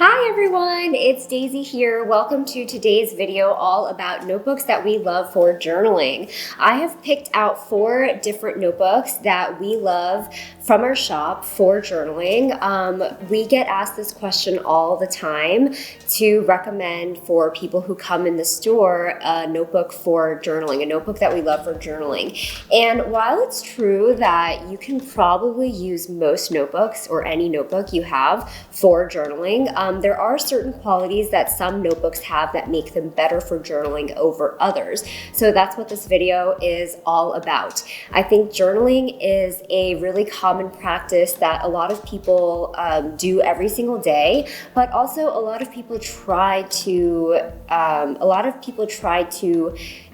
Hi everyone, it's Daisy here. Welcome to today's video all about notebooks that we love for journaling. I have picked out 4 different notebooks that we love from our shop for journaling. We get asked this question all the time to recommend for people who come in the store a notebook for journaling, a notebook that we love for journaling. And while it's true that you can probably use most notebooks or any notebook you have for journaling, there are certain qualities that some notebooks have that make them better for journaling over others. So that's what this video is all about. I think journaling is a really common practice that a lot of people do every single day, but also a lot of people try to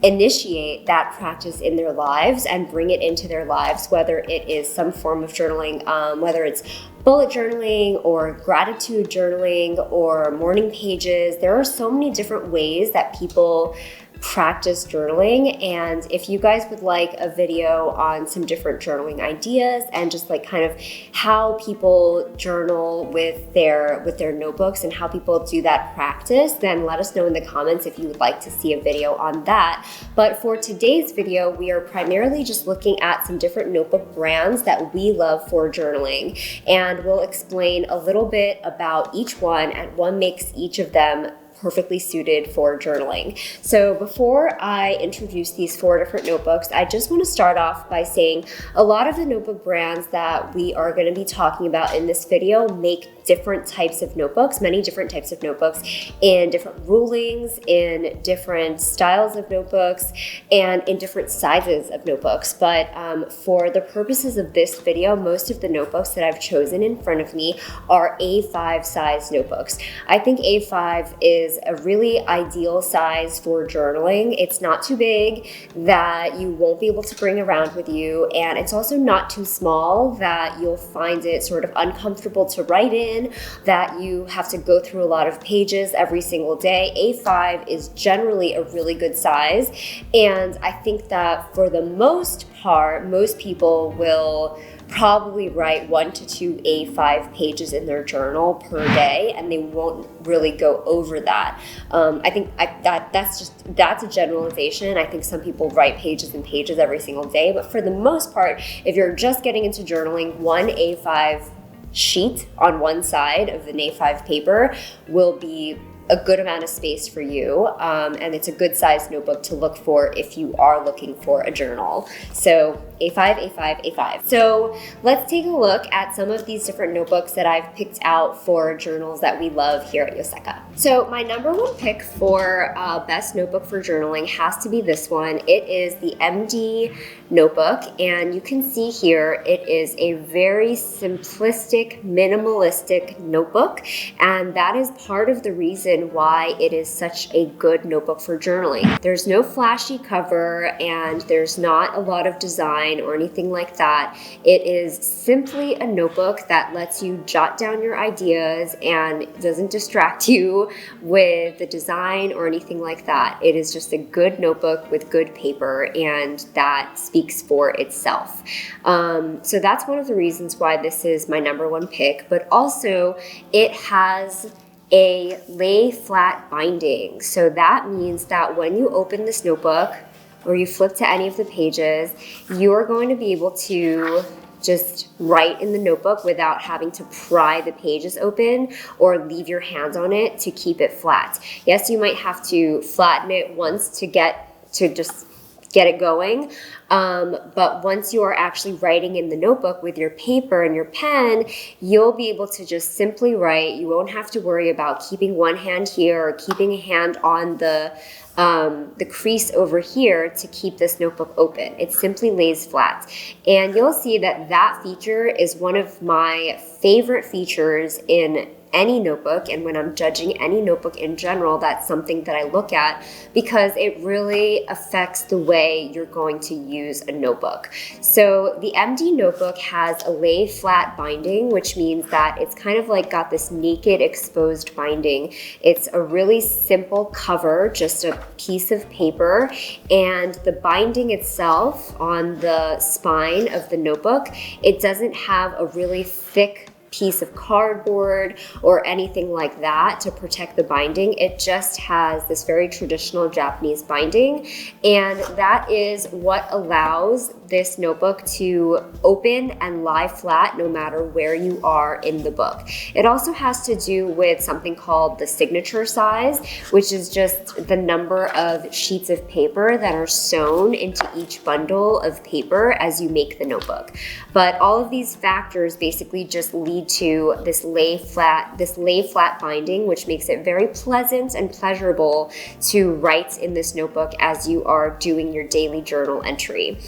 initiate that practice in their lives and bring it into their lives, whether it is some form of journaling, whether it's bullet journaling or gratitude journaling or morning pages. There are so many different ways that people practice journaling, and if you guys would like a video on some different journaling ideas and just like kind of how people journal with their notebooks and how people do that practice, then let us know in the comments if you would like to see a video on that. But for today's video, we are primarily just looking at some different notebook brands that we love for journaling, and we'll explain a little bit about each one and what makes each of them perfectly suited for journaling. So before I introduce these 4 different notebooks, I just want to start off by saying a lot of the notebook brands that we are going to be talking about in this video make different types of notebooks, many different types of notebooks in different rulings, in different styles of notebooks, and in different sizes of notebooks. But for the purposes of this video, most of the notebooks that I've chosen in front of me are A5 size notebooks. I think A5 is a really ideal size for journaling. It's not too big that you won't be able to bring around with you, and it's also not too small that you'll find it sort of uncomfortable to write in, that you have to go through a lot of pages every single day. A5 is generally a really good size, and I think that for the most part, most people will probably write 1 to 2 A5 pages in their journal per day, and they won't really go over that. I think that's a generalization. I think some people write pages and pages every single day, but for the most part, if you're just getting into journaling, 1 A5 sheet on one side of an A5 paper will be a good amount of space for you, and it's a good size notebook to look for if you are looking for a journal. So A5, A5, A5. So let's take a look at some of these different notebooks that I've picked out for journals that we love here at Yoseka. So my number 1 pick for best notebook for journaling has to be this one. It is the MD notebook, and you can see here it is a very simplistic, minimalistic notebook, and that is part of the reason why it is such a good notebook for journaling. There's no flashy cover, and there's not a lot of design or anything like that. It is simply a notebook that lets you jot down your ideas and doesn't distract you with the design or anything like that. It is just a good notebook with good paper, and that speaks for itself. So that's one of the reasons why this is my number 1 pick, but also it has a lay flat binding. So that means that when you open this notebook or you flip to any of the pages, you're going to be able to just write in the notebook without having to pry the pages open or leave your hands on it to keep it flat. Yes, you might have to flatten it once to just get it going. But once you are actually writing in the notebook with your paper and your pen, you'll be able to just simply write. You won't have to worry about keeping one hand here or keeping a hand on the crease over here to keep this notebook open. It simply lays flat. And you'll see that that feature is one of my favorite features in any notebook, and when I'm judging any notebook in general, that's something that I look at because it really affects the way you're going to use a notebook. So the MD notebook has a lay flat binding, which means that it's kind of like got this naked exposed binding. It's a really simple cover, just a piece of paper, and the binding itself on the spine of the notebook, it doesn't have a really thick piece of cardboard or anything like that to protect the binding. It just has this very traditional Japanese binding, and that is what allows this notebook to open and lie flat no matter where you are in the book. It also has to do with something called the signature size, which is just the number of sheets of paper that are sewn into each bundle of paper as you make the notebook. But all of these factors basically just lead to this lay flat binding, which makes it very pleasant and pleasurable to write in this notebook as you are doing your daily journal entry.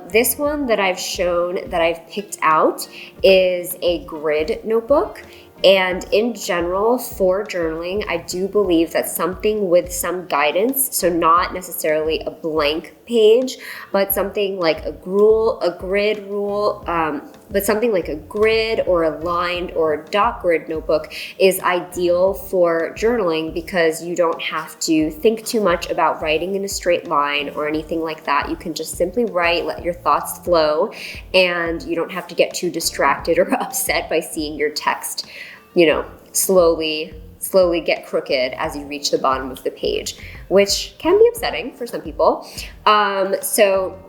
This one that I've picked out is a grid notebook. And in general, for journaling, I do believe that something with some guidance, so not necessarily a blank page, but something like a grid rule, but something like a grid or a lined or a dot grid notebook is ideal for journaling because you don't have to think too much about writing in a straight line or anything like that. You can just simply write, let your thoughts flow, and you don't have to get too distracted or upset by seeing your text, slowly get crooked as you reach the bottom of the page, which can be upsetting for some people. So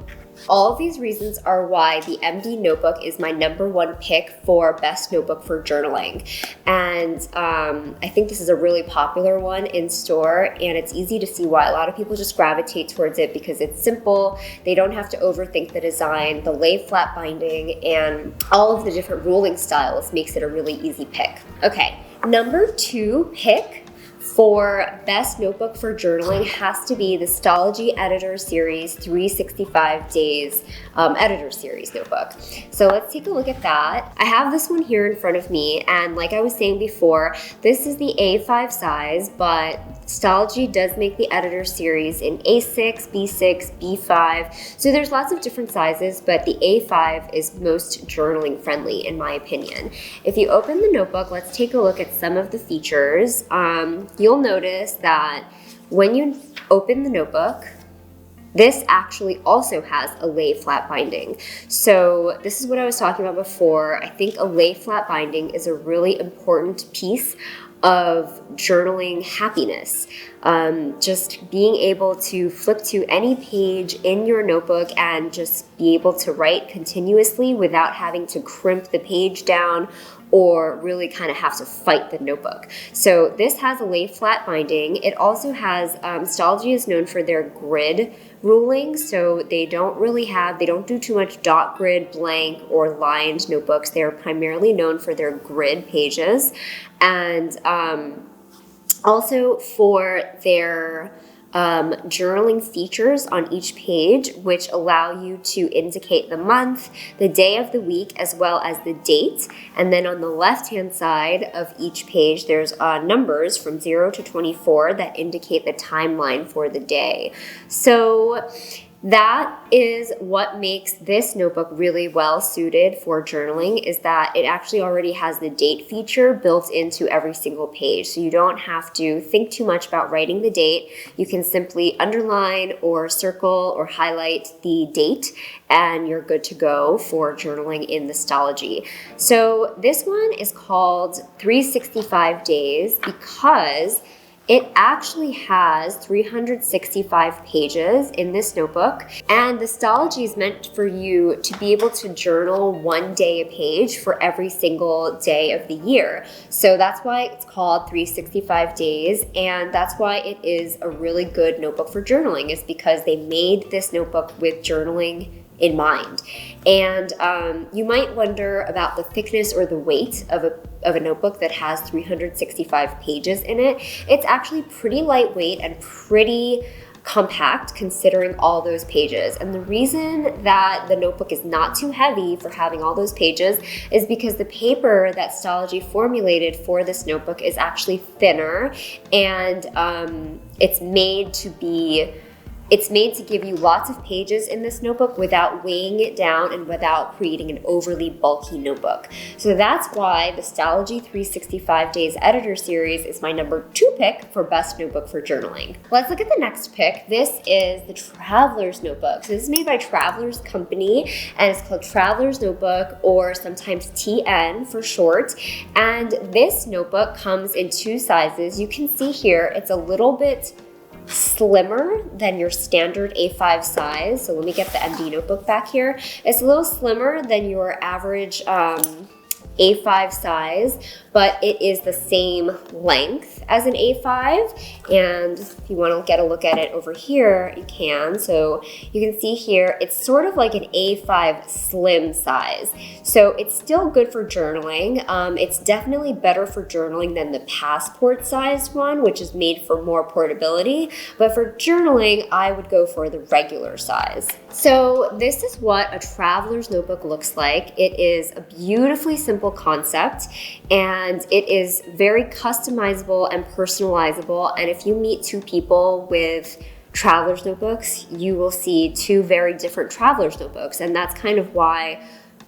all of these reasons are why the MD notebook is my number one pick for best notebook for journaling. And I think this is a really popular one in store, and it's easy to see why a lot of people just gravitate towards it because it's simple. They don't have to overthink the design, the lay flat binding, and all of the different ruling styles makes it a really easy pick. Okay, number 2 pick for best notebook for journaling has to be the Stalogy Editor Series 365 Days Editor Series notebook. So let's take a look at that. I have this one here in front of me, and like I was saying before, this is the A5 size, but Stalogy does make the Editor Series in A6, B6, B5. So there's lots of different sizes, but the A5 is most journaling friendly in my opinion. If you open the notebook, let's take a look at some of the features. You'll notice that when you open the notebook, this actually also has a lay flat binding. So this is what I was talking about before. I think a lay flat binding is a really important piece of journaling happiness. Just being able to flip to any page in your notebook and just be able to write continuously without having to crimp the page down or really kind of have to fight the notebook. So this has a lay flat binding. It also has, Stalogy is known for their grid ruling, so they don't do too much dot grid, blank, or lined notebooks. They're primarily known for their grid pages, and also for their journaling features on each page, which allow you to indicate the month, the day of the week, as well as the date. And then on the left-hand side of each page, there's numbers from 0 to 24 that indicate the timeline for the day. So that is what makes this notebook really well suited for journaling, is that it actually already has the date feature built into every single page. So you don't have to think too much about writing the date. You can simply underline or circle or highlight the date and you're good to go for journaling in the Stalogy. So this one is called 365 Days because it actually has 365 pages in this notebook, and the Stalogy is meant for you to be able to journal 1 day a page for every single day of the year. So that's why it's called 365 Days, and that's why it is a really good notebook for journaling, is because they made this notebook with journaling in mind. And you might wonder about the thickness or the weight of a notebook that has 365 pages in it. It's actually pretty lightweight and pretty compact considering all those pages. And the reason that the notebook is not too heavy for having all those pages is because the paper that Stalogy formulated for this notebook is actually thinner, and it's made to be It's made to give you lots of pages in this notebook without weighing it down and without creating an overly bulky notebook. So that's why the Stalogy 365 Days Editor Series is my number 2 pick for best notebook for journaling. Let's look at the next pick. This is the Traveler's Notebook. So this is made by Traveler's Company, and it's called Traveler's Notebook, or sometimes TN for short. And this notebook comes in 2 sizes. You can see here it's a little bit slimmer than your standard A5 size. So let me get the MD notebook back here. It's a little slimmer than your average A5 size, but it is the same length as an A5. And if you want to get a look at it over here, you can. So you can see here, it's sort of like an A5 slim size. So it's still good for journaling. It's definitely better for journaling than the passport sized one, which is made for more portability. But for journaling, I would go for the regular size. So this is what a traveler's notebook looks like. It is a beautifully simple concept, and it is very customizable and personalizable. And if you meet 2 people with traveler's notebooks, you will see 2 very different traveler's notebooks. And that's kind of why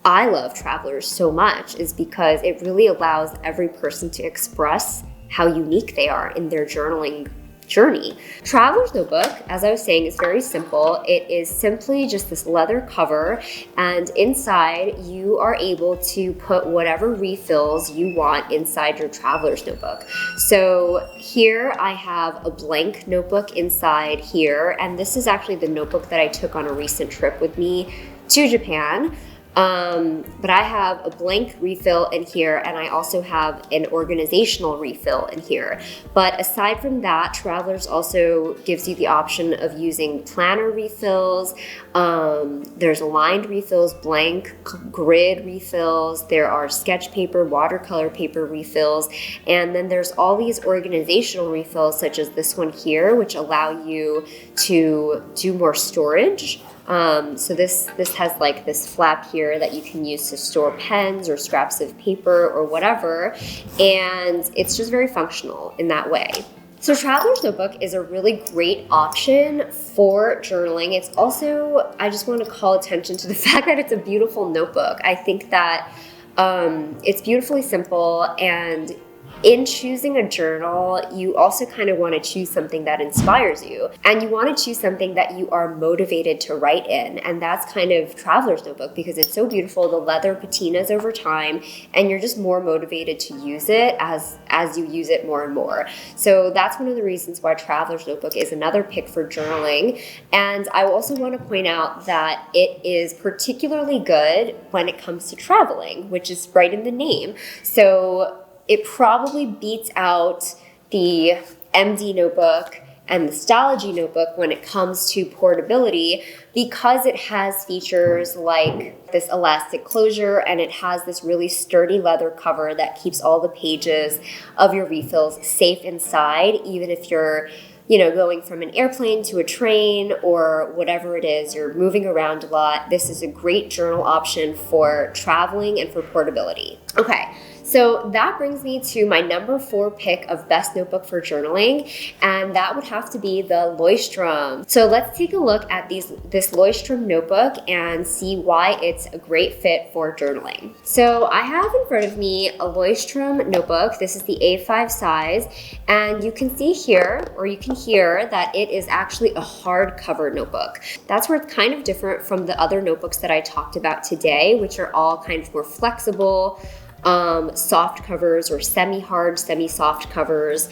I love travelers so much, is because it really allows every person to express how unique they are in their journaling journey. Traveler's notebook, as I was saying, is very simple. It is simply just this leather cover, and inside you are able to put whatever refills you want inside your traveler's notebook. So here I have a blank notebook inside here, and this is actually the notebook that I took on a recent trip with me to Japan. But I have a blank refill in here, and I also have an organizational refill in here. But aside from that, Travelers also gives you the option of using planner refills. There's aligned refills, blank grid refills. There are sketch paper, watercolor paper refills. And then there's all these organizational refills, such as this one here, which allow you to do more storage. So this has like this flap here that you can use to store pens or scraps of paper or whatever, and it's just very functional in that way. So Traveler's Notebook is a really great option for journaling. It's also, I just want to call attention to the fact that it's a beautiful notebook. I think that it's beautifully simple, and in choosing a journal, you also kind of want to choose something that inspires you, and you want to choose something that you are motivated to write in, and that's kind of Traveler's Notebook because it's so beautiful. The leather patinas over time, and you're just more motivated to use it as you use it more and more. So that's one of the reasons why Traveler's Notebook is another pick for journaling. And I also want to point out that it is particularly good when it comes to traveling, which is right in the name. So it probably beats out the MD notebook and the Stalogy notebook when it comes to portability, because it has features like this elastic closure, and it has this really sturdy leather cover that keeps all the pages of your refills safe inside, even if you're going from an airplane to a train or whatever it is, you're moving around a lot. This is a great journal option for traveling and for portability. Okay. So that brings me to my number 4 pick of best notebook for journaling, and that would have to be the Leuchtturm. So let's take a look at this Leuchtturm notebook and see why it's a great fit for journaling. So I have in front of me a Leuchtturm notebook. This is the A5 size, and you can see here, or you can hear, that it is actually a hardcover notebook. That's where it's kind of different from the other notebooks that I talked about today, which are all kind of more flexible, soft covers or semi-hard, semi-soft covers.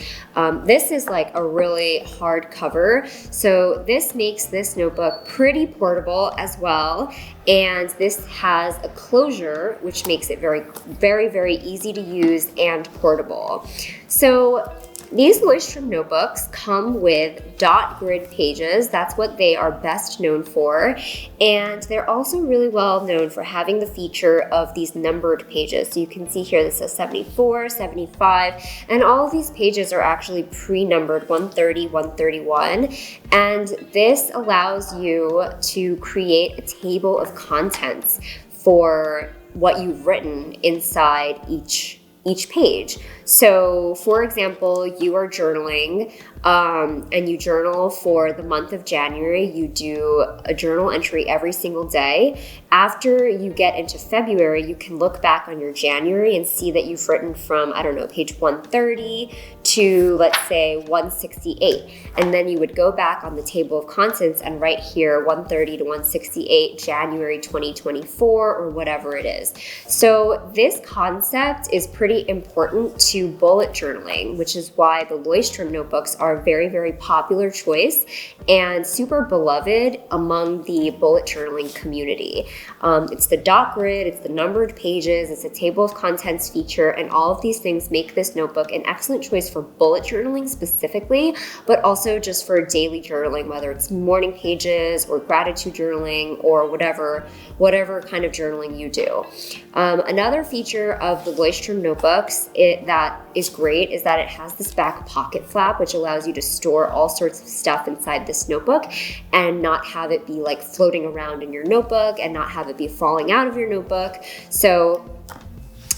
This is like a really hard cover. So this makes this notebook pretty portable as well. And this has a closure, which makes it very, very, very easy to use and portable. So these Leuchtturm notebooks come with dot grid pages. That's what they are best known for. And they're also really well known for having the feature of these numbered pages. So you can see here this says 74, 75, and all of these pages are actually pre-numbered 130, 131. And this allows you to create a table of contents for what you've written inside each each page. So for example, you are journaling and you journal for the month of January. You do a journal entry every single day. After you get into February, you can look back on your January and see that you've written from, I don't know, page 130 to, let's say, 168. And then you would go back on the table of contents and write here 130 to 168, January 2024, or whatever it is. So this concept is pretty important to bullet journaling, which is why the Leuchtturm notebooks are a very, very popular choice and super beloved among the bullet journaling community. It's the dot grid, it's the numbered pages, it's a table of contents feature, and all of these things make this notebook an excellent choice for bullet journaling specifically, but also just for daily journaling, whether it's morning pages or gratitude journaling or whatever kind of journaling you do. Another feature of the Leuchtturm notebooks that is great is that it has this back pocket flap, which allows you to store all sorts of stuff inside this notebook and not have it be like floating around in your notebook and not have it be falling out of your notebook. So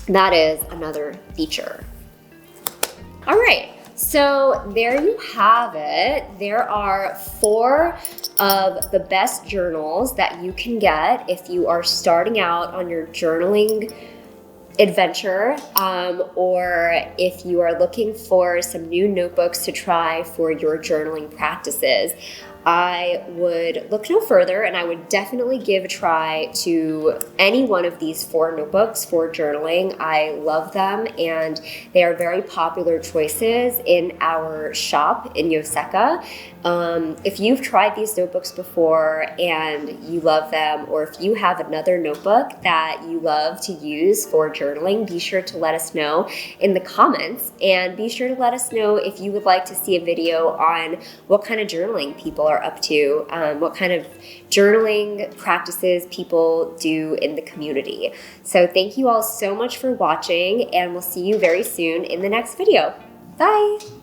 that is another feature. All right, so there you have it. There are 4 of the best journals that you can get if you are starting out on your journaling adventure, or if you are looking for some new notebooks to try for your journaling practices. I would look no further, and I would definitely give a try to any one of these 4 notebooks for journaling. I love them, and they are very popular choices in our shop in Yoseka. If you've tried these notebooks before and you love them, or if you have another notebook that you love to use for journaling, be sure to let us know in the comments, and be sure to let us know if you would like to see a video on what kind of journaling people are up to, what kind of journaling practices people do in the community. So thank you all so much for watching, and we'll see you very soon in the next video. Bye!